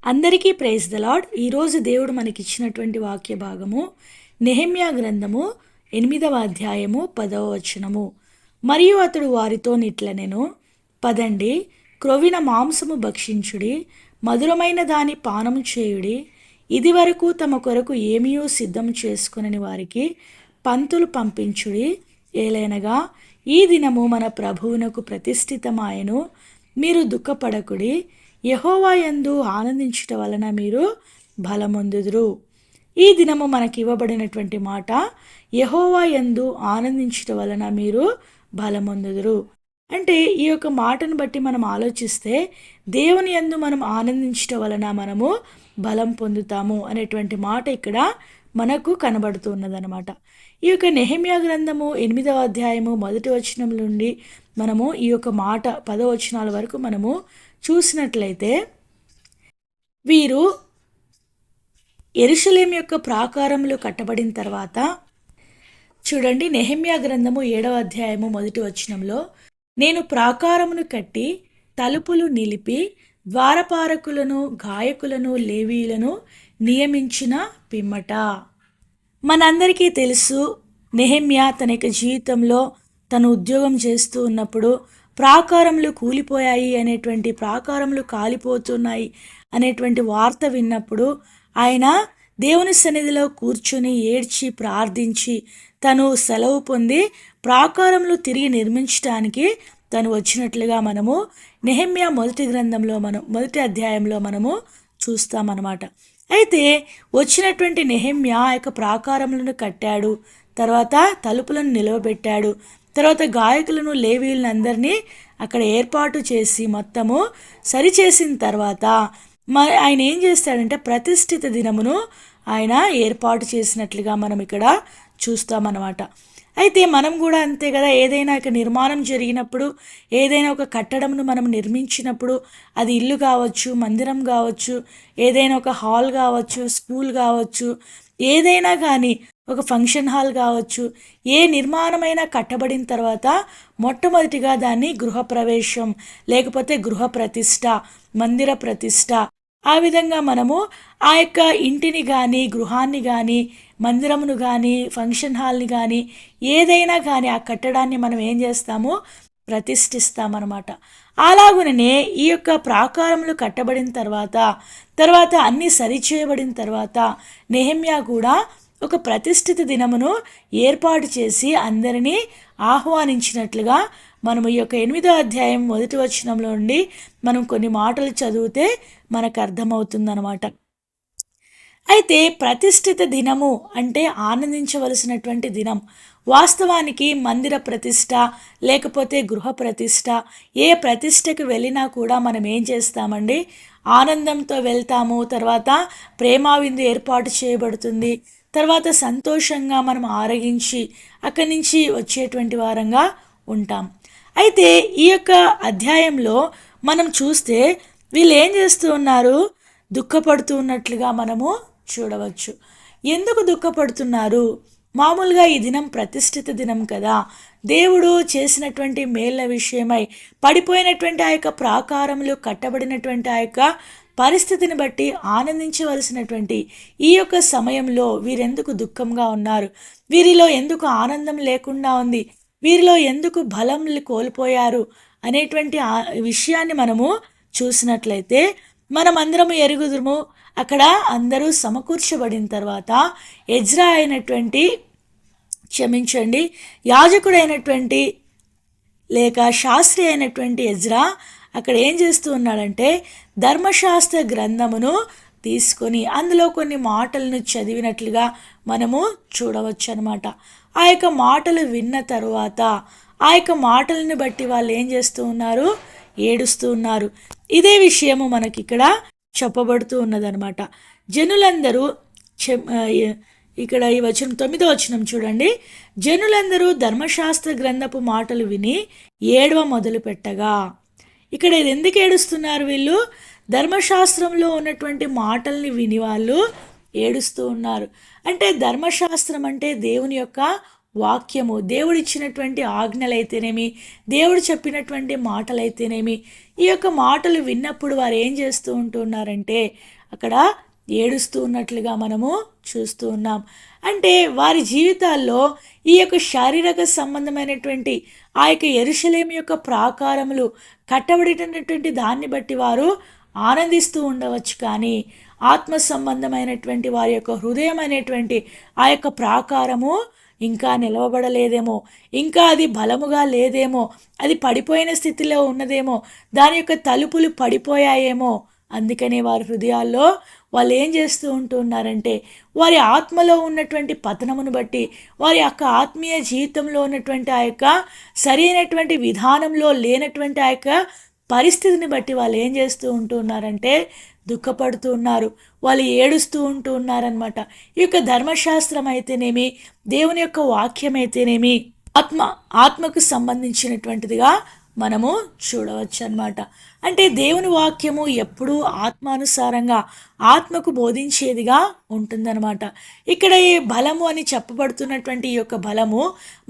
అందరికీ praise the lord. ఈరోజు దేవుడు మనకిచ్చినటువంటి వాక్య భాగము నెహెమ్యా గ్రంథము 8వ అధ్యాయము 10వ వచనము. మరియు అతడు వారితో నిట్లనెను, పదండి, క్రొవిన మాంసము భక్షించుడి, మధురమైన దాని పానము చేయుడి. ఇది వరకు తమ కొరకు ఏమీయూ సిద్ధం చేసుకొనని వారికి పంతులు పంపించుడి. ఏలైనగా ఈ దినము మన ప్రభువునకు ప్రతిష్ఠితమాయెను. మీరు దుఃఖపడకుడి, యెహోవా యందు ఆనందించుట వలన మీరు బలమొందుదురు. ఈ దినము మనకి ఇవ్వబడినటువంటి మాట, యెహోవా యందు ఆనందించుట వలన మీరు బలమొందుదురు. అంటే ఈ యొక్క మాటను బట్టి మనం ఆలోచిస్తే దేవుని యందు మనం ఆనందించుట వలన మనము బలం పొందుతాము అనేటువంటి మాట ఇక్కడ మనకు కనబడుతున్నదనమాట. ఈ యొక్క నెహెమ్యా గ్రంథము 8వ అధ్యాయము 1వ వచనం నుండి మనము ఈ యొక్క మాట 10వ వచనాల వరకు మనము చూసినట్లయితే, వీరు యెరూషలేము యొక్క ప్రాకారములు కట్టబడిన తర్వాత చూడండి, నెహెమ్యా గ్రంథము 7వ అధ్యాయము 1వ వచనంలో, నేను ప్రాకారమును కట్టి తలుపులు నిలిపి ద్వారపాలకులను గాయకులను లేవీయులను నియమించిన పిమ్మట. మనందరికీ తెలుసు, నెహెమ్యా తన యొక్క జీవితంలో తను ఉద్యోగం చేస్తూ ఉన్నప్పుడు ప్రాకారములు కూలిపోయాయి అనేటువంటి, ప్రాకారములు కాలిపోతున్నాయి అనేటువంటి వార్త విన్నప్పుడు ఆయన దేవుని సన్నిధిలో కూర్చొని ఏడ్చి ప్రార్థించి తను సెలవు పొంది ప్రాకారములు తిరిగి నిర్మించడానికి తను వచ్చినట్లుగా మనము నెహెమ్యా మొదటి అధ్యాయంలో మనము చూస్తామన్నమాట. అయితే వచ్చినటువంటి నెహెమ్యా ఆ యొక్క ప్రాకారములను కట్టాడు, తర్వాత తలుపులను నిలవబెట్టాడు, తర్వాత గాయకులను లేవీయులను అందరినీ అక్కడ ఏర్పాటు చేసి మొత్తము సరిచేసిన తర్వాత ఆయన ఏం చేస్తాడంటే ప్రతిష్ఠిత దినమును ఆయన ఏర్పాటు చేసినట్లుగా మనం ఇక్కడ చూస్తామన్నమాట. అయితే మనం కూడా అంతే కదా, ఏదైనా ఒక నిర్మాణం జరిగినప్పుడు, ఏదైనా ఒక కట్టడంను మనం నిర్మించినప్పుడు, అది ఇల్లు కావచ్చు, మందిరం కావచ్చు, ఏదైనా ఒక హాల్ కావచ్చు, స్కూల్ కావచ్చు, ఏదైనా కానీ ఒక ఫంక్షన్ హాల్ కావచ్చు, ఏ నిర్మాణమైనా కట్టబడిన తర్వాత మొట్టమొదటిగా దాన్ని గృహప్రవేశం లేకపోతే గృహ ప్రతిష్ట, మందిర ప్రతిష్ట, ఆ విధంగా మనము ఆ యొక్క ఇంటిని కానీ, గృహాన్ని కానీ, మందిరమును కానీ, ఫంక్షన్ హాల్ని కానీ, ఏదైనా కానీ ఆ కట్టడాన్ని మనం ఏం చేస్తాము, ప్రతిష్ఠిస్తామన్నమాట. అలాగుననే ఈ యొక్క ప్రాకారములు కట్టబడిన తర్వాత అన్నీ సరిచేయబడిన తర్వాత నెహెమ్యా కూడా ఒక ప్రతిష్ఠిత దినమును ఏర్పాటు చేసి అందరినీ ఆహ్వానించినట్లుగా మనము ఈ యొక్క 8వ అధ్యాయం 1వ వచనంలో నుండి మనం కొన్ని మాటలు చదివితే మనకు అర్థమవుతుందన్నమాట. అయితే ప్రతిష్ఠిత దినము అంటే ఆనందించవలసినటువంటి దినం. వాస్తవానికి మందిర ప్రతిష్ట లేకపోతే గృహ ప్రతిష్ట, ఏ ప్రతిష్టకు వెళ్ళినా కూడా మనం ఏం చేస్తామండి, ఆనందంతో వెళ్తాము. తర్వాత ప్రేమావిందు ఏర్పాటు చేయబడుతుంది. తర్వాత సంతోషంగా మనం ఆరగించి అక్కడి నుంచి వచ్చేటువంటి వారంగా ఉంటాం. అయితే ఈ యొక్క అధ్యాయంలో మనం చూస్తే వీళ్ళు ఏం చేస్తూ ఉన్నారు, దుఃఖపడుతూ ఉన్నట్లుగా మనము చూడవచ్చు. ఎందుకు దుఃఖపడుతున్నారు? మామూలుగా ఈ దినం ప్రతిష్ఠిత దినం కదా, దేవుడు చేసినటువంటి మేళ్ళ విషయమై పడిపోయినటువంటి ఆ యొక్క ప్రాకారములు కట్టబడినటువంటి ఆ యొక్క పరిస్థితిని బట్టి ఆనందించవలసినటువంటి ఈ యొక్క సమయంలో వీరెందుకు దుఃఖంగా ఉన్నారు, వీరిలో ఎందుకు ఆనందం లేకుండా ఉంది, వీరిలో ఎందుకు బలం కోల్పోయారు అనేటువంటి విషయాన్ని మనము చూసినట్లయితే మనం అందరము ఎరుగుదుము. అక్కడ అందరూ సమకూర్చబడిన తర్వాత ఎజ్రా యాజకుడైనటువంటి లేక శాస్త్రి అయినటువంటి ఎజ్రా అక్కడ ఏం చేస్తూ ఉన్నాడంటే ధర్మశాస్త్ర గ్రంథమును తీసుకొని అందులో కొన్ని మాటలను చదివినట్లుగా మనము చూడవచ్చు అనమాట. ఆ యొక్క మాటలు విన్న తరువాత ఆ యొక్క మాటలను బట్టి వాళ్ళు ఏం చేస్తూ ఉన్నారు, ఏడుస్తూ ఉన్నారు. ఇదే విషయము మనకి ఇక్కడ చెప్పబడుతూ ఉన్నదనమాట. జనులందరూ ఇక్కడ ఈ వచనం 9వ వచనం చూడండి, జనులందరూ ధర్మశాస్త్ర గ్రంథపు మాటలు విని ఏడవ మొదలు పెట్టగా. ఇక్కడ ఎందుకు ఏడుస్తున్నారు వీళ్ళు? ధర్మశాస్త్రంలో ఉన్నటువంటి మాటల్ని విని వాళ్ళు ఏడుస్తూ ఉన్నారు. అంటే ధర్మశాస్త్రం అంటే దేవుని యొక్క వాక్యము, దేవుడిచ్చినటువంటి ఆజ్ఞలైతేనేమి, దేవుడు చెప్పినటువంటి మాటలైతేనేమి, ఈ యొక్క మాటలు విన్నప్పుడు వారు ఏం చేస్తూ ఉంటున్నారంటే అక్కడ ఏడుస్తూ ఉన్నట్లుగా మనము చూస్తూ ఉన్నాం. అంటే వారి జీవితాల్లో ఈ యొక్క శారీరక సంబంధమైనటువంటి ఆ యొక్క యెరూషలేము యొక్క ప్రాకారములు కట్టబడినటువంటి దాన్ని బట్టి వారు ఆనందిస్తూ ఉండవచ్చు, కానీ ఆత్మ సంబంధమైనటువంటి వారి యొక్క హృదయం అనేటువంటి ఆ యొక్క ప్రాకారము ఇంకా నిలవబడలేదేమో, ఇంకా అది బలముగా లేదేమో, అది పడిపోయిన స్థితిలో ఉన్నదేమో, దాని యొక్క తలుపులు పడిపోయాయేమో. అందుకనే వారి హృదయాల్లో వాళ్ళు ఏం చేస్తూ ఉంటున్నారంటే వారి ఆత్మలో ఉన్నటువంటి పతనమును బట్టి, వారి యొక్క ఆత్మీయ జీవితంలో ఉన్నటువంటి ఆ యొక్క సరైనటువంటి విధానంలో లేనటువంటి ఆ యొక్క పరిస్థితిని బట్టి వాళ్ళు ఏం చేస్తూ ఉంటున్నారంటే దుఃఖపడుతూ ఉన్నారు, వాళ్ళు ఏడుస్తూ ఉంటూ ఉన్నారనమాట. ఈ యొక్క ధర్మశాస్త్రం అయితేనేమి, దేవుని యొక్క వాక్యం అయితేనేమి ఆత్మకు సంబంధించినటువంటిదిగా మనము చూడవచ్చు అన్నమాట. అంటే దేవుని వాక్యము ఎప్పుడూ ఆత్మానుసారంగా ఆత్మకు బోధించేదిగా ఉంటుందన్నమాట. ఇక్కడ ఈ బలము అని చెప్పబడుతున్నటువంటి ఈ యొక్క బలము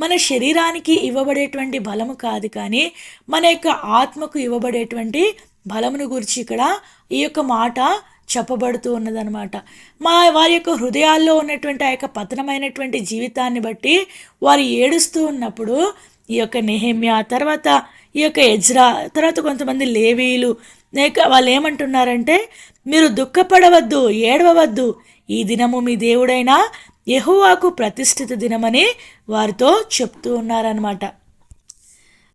మన శరీరానికి ఇవ్వబడేటువంటి బలము కాదు, కానీ మన యొక్క ఆత్మకు ఇవ్వబడేటువంటి బలమును గురించి ఇక్కడ ఈ యొక్క మాట చెప్పబడుతూ ఉన్నదనమాట. వారి యొక్క హృదయాల్లో ఉన్నటువంటి ఆ యొక్క పతనమైనటువంటి జీవితాన్ని బట్టి వారు ఏడుస్తూ ఉన్నప్పుడు ఈ యొక్క నెహెమ్యా, తర్వాత ఈ యొక్క ఎజ్రా, తర్వాత కొంతమంది లేవీయులు వాళ్ళు ఏమంటున్నారంటే మీరు దుఃఖపడవద్దు, ఏడవవద్దు, ఈ దినము మీ దేవుడైన యెహోవాకు ప్రతిష్ఠిత దినమని వారితో చెప్తూ ఉన్నారనమాట.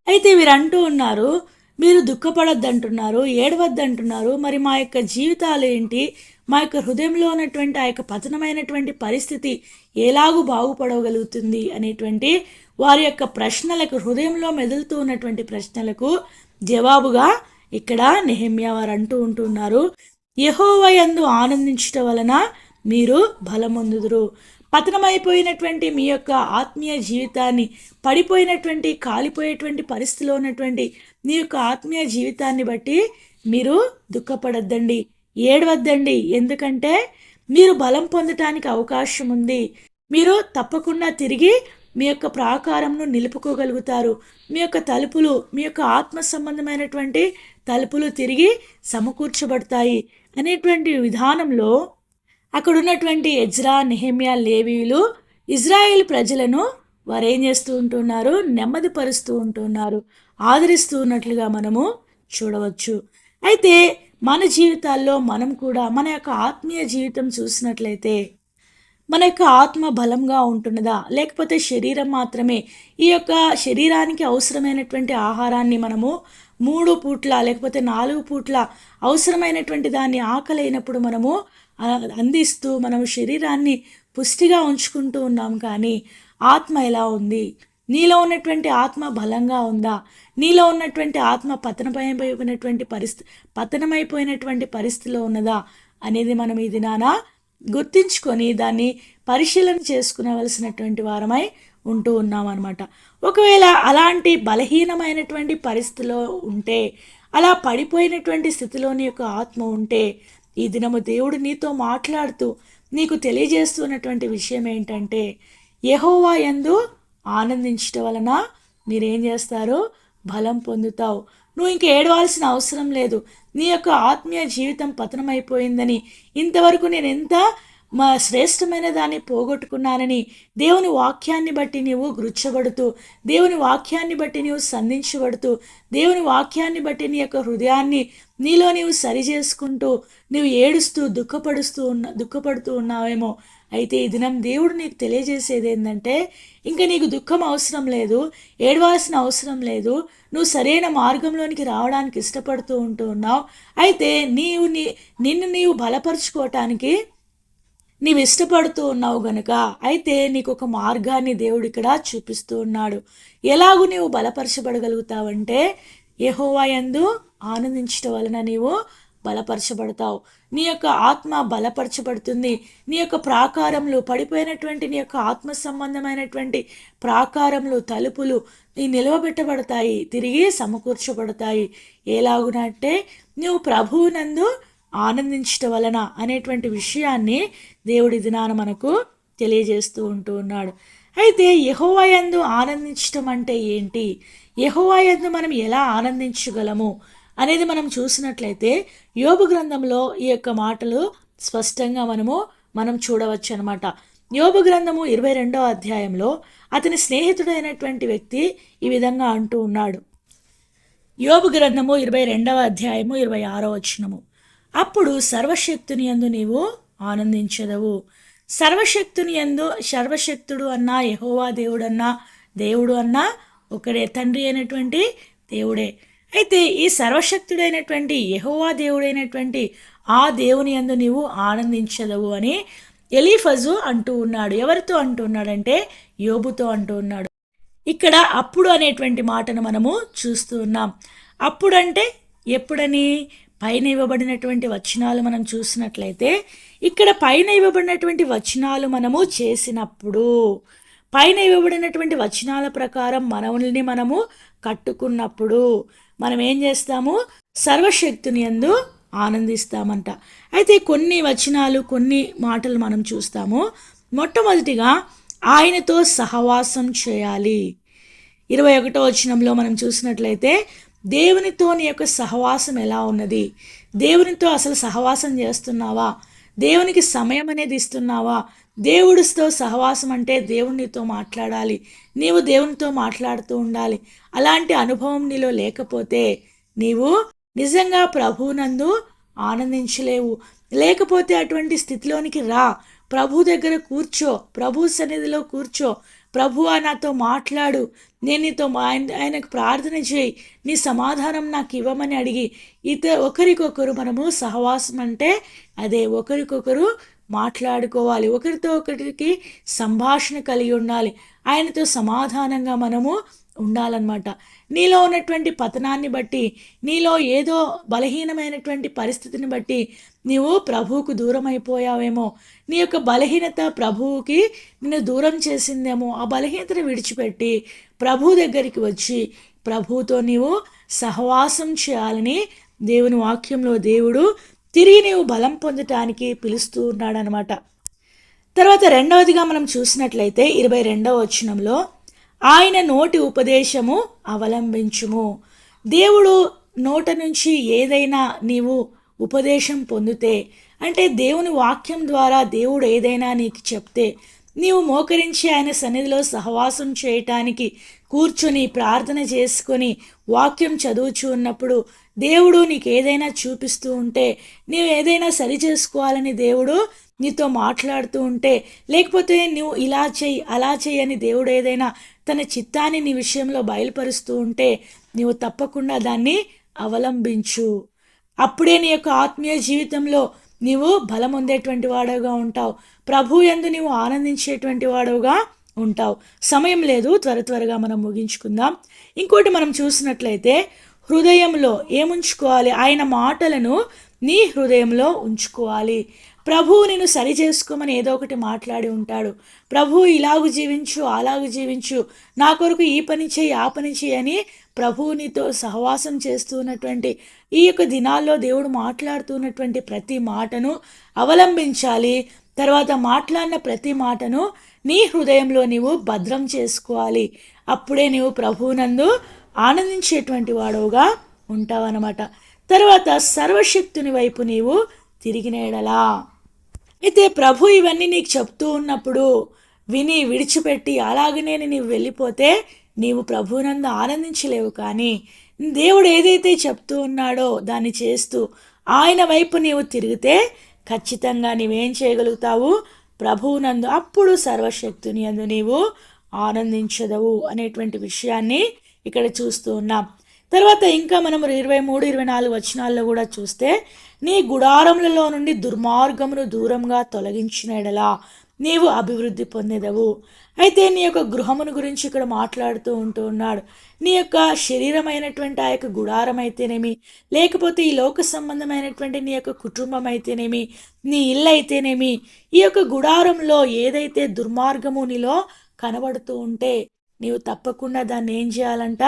అయితే వీరు అంటూ ఉన్నారు, మీరు దుఃఖపడద్దంటున్నారు, ఏడవద్దంటున్నారు, మరి మా యొక్క జీవితాలు ఏంటి, మా యొక్క హృదయంలో ఉన్నటువంటి ఆ యొక్క పతనమైనటువంటి పరిస్థితి ఎలాగూ బాగుపడగలుగుతుంది అనేటువంటి వారి యొక్క ప్రశ్నలకు, హృదయంలో మెదులుతూ ఉన్నటువంటి ప్రశ్నలకు జవాబుగా ఇక్కడ నెహెమ్యా వారు అంటూ ఉంటున్నారు, యెహోవా యందు ఆనందించటం వలన మీరు బలమొందుదురు. పతనమైపోయినటువంటి మీ యొక్క ఆత్మీయ జీవితాన్ని, పడిపోయినటువంటి కాలిపోయేటువంటి పరిస్థితిలో ఉన్నటువంటి మీ యొక్క ఆత్మీయ జీవితాన్ని బట్టి మీరు దుఃఖపడద్దండి, ఏడవద్దండి. ఎందుకంటే మీరు బలం పొందటానికి అవకాశం ఉంది. మీరు తప్పకుండా తిరిగి మీ యొక్క ప్రాకారంను నిలుపుకోగలుగుతారు. మీ యొక్క తలుపులు, మీ యొక్క ఆత్మ సంబంధమైనటువంటి తలుపులు తిరిగి సమకూర్చబడతాయి అనేటువంటి విధానంలో అక్కడ ఉన్నటువంటి ఎజ్రా, నెహెమ్యా, లేవీయులు ఇజ్రాయేల్ ప్రజలను వారు ఏం చేస్తూ ఉంటున్నారు, నెమ్మదిపరుస్తూ ఉంటున్నారు, ఆదరిస్తూ ఉన్నట్లుగా మనము చూడవచ్చు. అయితే మన జీవితాల్లో మనం కూడా మన యొక్క ఆత్మీయ జీవితం చూసినట్లయితే మన యొక్క ఆత్మ బలంగా ఉంటున్నదా, లేకపోతే శరీరం మాత్రమే, ఈ యొక్క శరీరానికి అవసరమైనటువంటి ఆహారాన్ని మనము 3 పూట్ల లేకపోతే 4 పూట్ల అవసరమైనటువంటి దాన్ని ఆకలైనప్పుడు మనము అందిస్తూ మనము శరీరాన్ని పుష్టిగా ఉంచుకుంటూ ఉన్నాం, కానీ ఆత్మ ఎలా ఉంది, నీలో ఉన్నటువంటి ఆత్మ బలంగా ఉందా, నీలో ఉన్నటువంటి ఆత్మ పతనమైపోయినటువంటి పరిస్థితిలో ఉన్నదా అనేది మనం ఈ దినాన గుర్తించుకొని దాన్ని పరిశీలన చేసుకునవలసినటువంటి వారమై ఉంటూ ఉన్నాం అన్నమాట. ఒకవేళ అలాంటి బలహీనమైనటువంటి పరిస్థితిలో ఉంటే, అలా పడిపోయినటువంటి స్థితిలోని యొక్క ఆత్మ ఉంటే, ఈ దినము దేవుడు నీతో మాట్లాడుతూ నీకు తెలియజేస్తున్నటువంటి విషయం ఏంటంటే, యెహోవా యందు ఆనందించటం వలన మీరేం చేస్తారు, బలం పొందుతావు. నువ్వు ఇంక ఏడవాల్సిన అవసరం లేదు. నీ యొక్క ఆత్మీయ జీవితం పతనమైపోయిందని, ఇంతవరకు నేను ఎంత శ్రేష్టమైన దాన్ని పోగొట్టుకున్నానని దేవుని వాక్యాన్ని బట్టి నీవు గృచ్చబడుతూ, దేవుని వాక్యాన్ని బట్టి నీవు సంధించబడుతూ, దేవుని వాక్యాన్ని బట్టి నీ యొక్క హృదయాన్ని నీలో నీవు సరి చేసుకుంటూ నీవు ఏడుస్తూ దుఃఖపడుతూ ఉన్నావేమో. అయితే ఈ దినం దేవుడు నీకు తెలియజేసేది ఏంటంటే, ఇంకా నీకు దుఃఖం అవసరం లేదు, ఏడవాల్సిన అవసరం లేదు, నువ్వు సరైన మార్గంలోనికి రావడానికి ఇష్టపడుతూ ఉన్నావు. అయితే నిన్ను నీవు బలపరుచుకోవటానికి నీవు ఇష్టపడుతూ ఉన్నావు గనుక, అయితే నీకు ఒక మార్గాన్ని దేవుడు ఇక్కడ చూపిస్తూ ఉన్నాడు. ఎలాగూ నీవు బలపరచబడగలుగుతావంటే, యెహోవా యందు ఆనందించటం వలన నీవు బలపరచబడతావు. నీ యొక్క ఆత్మ బలపరచబడుతుంది. నీ యొక్క ప్రాకారములు, పడిపోయినటువంటి నీ యొక్క ఆత్మ సంబంధమైనటువంటి ప్రాకారములు, తలుపులు నీ నిలవబెట్టబడతాయి, తిరిగి సమకూర్చబడతాయి. ఎలాగునంటే నువ్వు ప్రభువునందు ఆనందించటం వలన అనేటువంటి విషయాన్ని దేవుడి దినాన మనకు తెలియజేస్తూ ఉంటూ ఉన్నాడు. అయితే యెహోవా యందు ఆనందించటం అంటే ఏంటి, యెహోవా యందు మనం ఎలా ఆనందించగలము అనేది మనం చూసినట్లయితే యోబు గ్రంథంలో ఈ యొక్క మాటలు స్పష్టంగా మనం చూడవచ్చు అనమాట. యోబు గ్రంథము 22వ అధ్యాయంలో అతని స్నేహితుడైనటువంటి వ్యక్తి ఈ విధంగా అంటూ ఉన్నాడు. యోబు గ్రంథము 22వ అధ్యాయము 26వ వచనము. అప్పుడు సర్వశక్తుని యందు నీవు ఆనందించదవు. సర్వశక్తుడు అన్నా యెహోవా దేవుడు అన్నా ఒకడే, తండ్రి అయినటువంటి దేవుడే. అయితే ఈ సర్వశక్తుడైనటువంటి యెహోవా దేవుడైనటువంటి ఆ దేవుని యందు నీవు ఆనందించదవు అని ఎలీఫజు అంటూ ఉన్నాడు. ఎవరితో అంటూ ఉన్నాడంటే యోబుతో అంటూ ఉన్నాడు. ఇక్కడ అప్పుడు అనేటువంటి మాటను మనము చూస్తూ ఉన్నాం. అప్పుడంటే ఎప్పుడని, పైన ఇవ్వబడినటువంటి వచనాలు మనం చూసినట్లయితే ఇక్కడ పైన ఇవ్వబడినటువంటి వచనాలు మనము చేసినప్పుడు, పైన ఇవ్వబడినటువంటి వచనాల ప్రకారం మనల్ని మనము కట్టుకున్నప్పుడు మనం ఏం చేస్తాము, సర్వశక్తుని యందు ఆనందిస్తామంట. అయితే కొన్ని వచనాలు, కొన్ని మాటలు మనం చూస్తాము. మొట్టమొదటిగా ఆయనతో సహవాసం చేయాలి. 21వ వచనంలో మనం చూసినట్లయితే దేవునితో నీ యొక్క సహవాసం ఎలా ఉన్నది, దేవునితో అసలు సహవాసం చేస్తున్నావా, దేవునికి సమయం అనేది ఇస్తున్నావా. దేవుడితో సహవాసం అంటే దేవునితో మాట్లాడాలి, నీవు దేవునితో మాట్లాడుతూ ఉండాలి. అలాంటి అనుభవం నీలో లేకపోతే నీవు నిజంగా ప్రభువునందు ఆనందించలేవు. లేకపోతే అటువంటి స్థితిలోనికి రా, ప్రభు దగ్గర కూర్చో, ప్రభు సన్నిధిలో కూర్చో, ప్రభువా నాతో మాట్లాడు, నేను నీతో ఆయనకు ప్రార్థన చేయి, నీ సమాధానం నాకు ఇవ్వమని అడిగి ఒకరికొకరు మనము సహవాసం అంటే అదే, ఒకరికొకరు మాట్లాడుకోవాలి, ఒకరితో ఒకరికి సంభాషణ కలిగి ఉండాలి, ఆయనతో సమాధానంగా మనము ఉండాలన్నమాట. నీలో ఉన్నటువంటి పతనాన్ని బట్టి, నీలో ఏదో బలహీనమైనటువంటి పరిస్థితిని బట్టి నీవు ప్రభువుకు దూరం అయిపోయావేమో, నీ యొక్క బలహీనత ప్రభువుకి నిన్ను దూరం చేసిందేమో. ఆ బలహీనతను విడిచిపెట్టి ప్రభు దగ్గరికి వచ్చి ప్రభువుతో నీవు సహవాసం చేయాలని దేవుని వాక్యంలో దేవుడు తిరిగి నీవు బలం పొందటానికి పిలుస్తూ ఉన్నాడనమాట. తర్వాత రెండవదిగా మనం చూసినట్లయితే 22వ వచనంలో ఆయన నోటి ఉపదేశము అవలంబించుము. దేవుడు నోట నుంచి ఏదైనా నీవు ఉపదేశం పొందితే, అంటే దేవుని వాక్యం ద్వారా దేవుడు ఏదైనా నీకు చెప్తే, నీవు మోకరించి ఆయన సన్నిధిలో సహవాసం చేయటానికి కూర్చొని ప్రార్థన చేసుకొని వాక్యం చదువుచూ ఉన్నప్పుడు దేవుడు నీకు ఏదైనా చూపిస్తూ ఉంటే, నీవు ఏదైనా సరి చేసుకోవాలని దేవుడు నీతో మాట్లాడుతూ ఉంటే, లేకపోతే నువ్వు ఇలా చెయ్యి అలా చెయ్యి అని దేవుడు ఏదైనా తన చిత్తాన్ని నీ విషయంలో బయలుపరుస్తూ ఉంటే నీవు తప్పకుండా దాన్ని అవలంబించు. అప్పుడే నీ యొక్క ఆత్మీయ జీవితంలో నీవు బలం పొందేటువంటి వాడుగా ఉంటావు, ప్రభు యందు నీవు ఆనందించేటువంటి వాడుగా ఉంటావు. సమయం లేదు, త్వరగా మనం ముగించుకుందాం. ఇంకోటి మనం చూసినట్లయితే హృదయంలో ఏముంచుకోవాలి, ఆయన మాటలను నీ హృదయంలో ఉంచుకోవాలి. ప్రభువు నేను సరి చేసుకోమని ఏదో ఒకటి మాట్లాడి ఉంటాడు. ప్రభువు ఇలాగు జీవించు, అలాగు జీవించు, నా కొరకు ఈ పని చేయి ఆ పని చేయి అని ప్రభువు నీతో సహవాసం చేస్తున్నటువంటి ఈ యొక్క దినాల్లో దేవుడు మాట్లాడుతున్నటువంటి ప్రతి మాటను అవలంబించాలి. తర్వాత మాట్లాడిన ప్రతి మాటను నీ హృదయంలో నీవు భద్రం చేసుకోవాలి. అప్పుడే నీవు ప్రభువునందు ఆనందించేటువంటి వాడుగా ఉంటావన్నమాట. తర్వాత సర్వశక్తుని వైపు నీవు తిరిగిన ఎడలా, అయితే ప్రభు ఇవన్నీ నీకు చెప్తూ ఉన్నప్పుడు విని విడిచిపెట్టి అలాగనే నీవు వెళ్ళిపోతే నీవు ప్రభువునందు ఆనందించలేవు. కానీ దేవుడు ఏదైతే చెప్తూ ఉన్నాడో దాన్ని చేస్తూ ఆయన వైపు నీవు తిరిగితే ఖచ్చితంగా నీవేం చేయగలుగుతావు, ప్రభువునందు అప్పుడు సర్వశక్తుని యందు నీవు ఆనందించదవు అనేటువంటి విషయాన్ని ఇక్కడ చూస్తూ ఉన్నాం. తర్వాత ఇంకా మనము 23-24 వచనాల్లో కూడా చూస్తే, నీ గుడారములలో నుండి దుర్మార్గమును దూరంగా తొలగించిన ఎడలా నీవు అభివృద్ధి పొందేదవు. అయితే నీ యొక్క గృహమును గురించి ఇక్కడ మాట్లాడుతూ ఉన్నాడు. నీ యొక్క శరీరమైనటువంటి ఆ యొక్క గుడారం అయితేనేమి, లేకపోతే ఈ లోక సంబంధమైనటువంటి నీ యొక్క కుటుంబం అయితేనేమి, నీ ఇల్లు అయితేనేమి, ఈ యొక్క గుడారంలో ఏదైతే దుర్మార్గము నీలో కనబడుతూ ఉంటే నీవు తప్పకుండా దాన్ని ఏం చేయాలంట,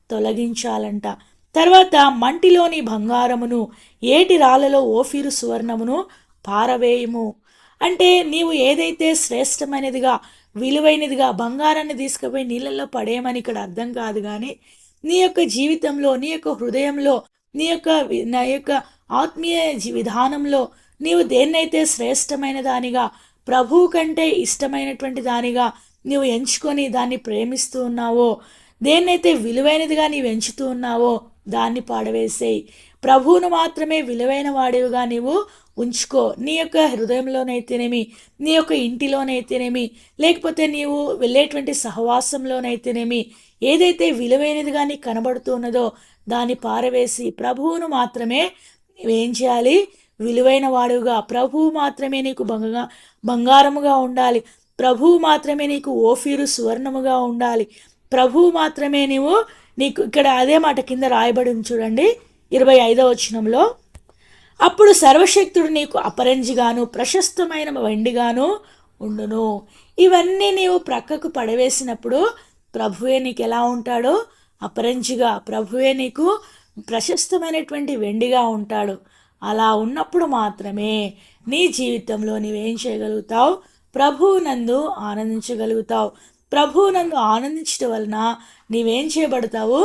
తొలగించాలంట. తర్వాత మంటిలోని బంగారమును, ఏటి రాళ్ళలో ఓఫీరు సువర్ణమును పారవేయము. అంటే నీవు ఏదైతే శ్రేష్టమైనదిగా విలువైనదిగా బంగారాన్ని తీసుకుపోయి నీళ్ళల్లో పడేయమని ఇక్కడ అర్థం కాదు. కానీ నీ యొక్క జీవితంలో, నీ యొక్క హృదయంలో, నా యొక్క ఆత్మీయ విధానంలో నీవు దేన్నైతే శ్రేష్టమైన దానిగా, ప్రభువు కంటే ఇష్టమైనటువంటి దానిగా నీవు ఎంచుకొని దాన్ని ప్రేమిస్తూ ఉన్నావో, దేన్నైతే విలువైనదిగా నీవు ఎంచుతూ ఉన్నావో దాన్ని పాడవేసేయి. ప్రభువును మాత్రమే విలువైన వాడివిగా నీవు ఉంచుకో. నీ యొక్క హృదయంలోనైతేనేమి, నీ యొక్క ఇంటిలోనైతేనేమి, లేకపోతే నీవు వెళ్ళేటువంటి సహవాసంలోనైతేనేమి, ఏదైతే విలువైనదిగా నీకు కనబడుతూ ఉన్నదో దాన్ని పారవేసి ప్రభువును మాత్రమే నువ్వేం చేయాలి? విలువైన వాడుగా, ప్రభువు మాత్రమే నీకు బంగారముగా ఉండాలి. ప్రభువు మాత్రమే నీకు ఓఫీరు సువర్ణముగా ఉండాలి. ప్రభువు మాత్రమే నీకు ఇక్కడ అదే మాట కింద రాయబడి చూడండి 25వ వచనంలో, అప్పుడు సర్వశక్తుడు నీకు అపరంజిగాను ప్రశస్తమైన వెండిగాను ఉండును. ఇవన్నీ నీవు ప్రక్కకు పడవేసినప్పుడు ప్రభువే నీకు ఎలా ఉంటాడో? అపరంజిగా, ప్రభువే నీకు ప్రశస్తమైనటువంటి వెండిగా ఉంటాడు. అలా ఉన్నప్పుడు మాత్రమే నీ జీవితంలో నీవేం చేయగలుగుతావు? ప్రభువునందు ఆనందించగలుగుతావు. ప్రభువునందు ఆనందించడం వలన నీవేం చేయబడతావు?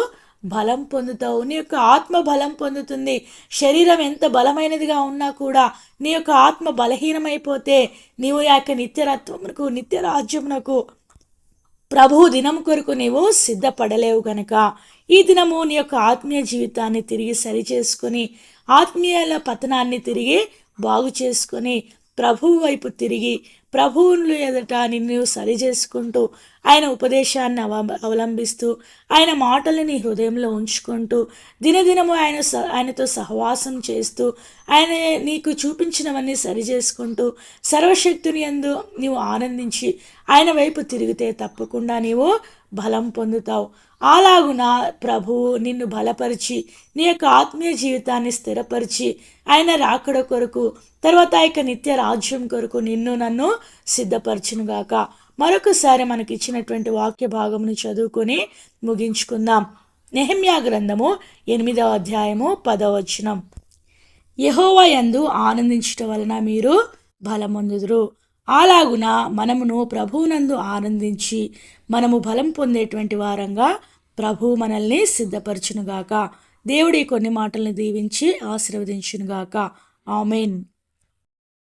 బలం పొందుతావు. నీ యొక్క ఆత్మ బలం పొందుతుంది. శరీరం ఎంత బలమైనదిగా ఉన్నా కూడా నీ యొక్క ఆత్మ బలహీనమైపోతే నీవు యొక్క నిత్యరత్వమునకు, నిత్య రాజ్యమునకు, ప్రభువు దినం కొరకు నీవు సిద్ధపడలేవు. కనుక ఈ దినము నీ యొక్క ఆత్మీయ జీవితాన్ని తిరిగి సరిచేసుకొని, ఆత్మీయాల పతనాన్ని తిరిగి బాగు చేసుకొని, ప్రభువు వైపు తిరిగి, ప్రభువులు ఎదుట నిన్ను సరిచేసుకుంటూ, ఆయన ఉపదేశాన్ని అవలంబిస్తూ, ఆయన మాటలు నీ హృదయంలో ఉంచుకుంటూ, దినదినము ఆయనతో సహవాసం చేస్తూ, ఆయన నీకు చూపించినవన్నీ సరిచేసుకుంటూ, సర్వశక్తుని యందు నీవు ఆనందించి ఆయన వైపు తిరిగితే తప్పకుండా నీవు బలం పొందుతావు. అలాగున ప్రభువు నిన్ను బలపరిచి, నీ యొక్క ఆత్మీయ జీవితాన్ని స్థిరపరిచి, ఆయన రాకడ కొరకు, తర్వాత ఆ యొక్క నిత్య రాజ్యం కొరకు నిన్ను నన్ను సిద్ధపరచునుగాక. మరొకసారి మనకి ఇచ్చినటువంటి వాక్య భాగమును చదువుకొని ముగించుకుందాం. నెహెమ్యా గ్రంథము 8వ అధ్యాయము 10వ వచనం. యెహోవా యందు ఆనందించటం వలన మీరు బలమొందుదురు. అలాగున మనమును ప్రభువునందు ఆనందించి మనము బలం పొందేటువంటి వారంగా ప్రభువు మనల్ని సిద్ధపరచునుగాక. దేవుడి కొన్ని మాటలను దీవించి ఆశీర్వదించునుగాక. ఆమేన్.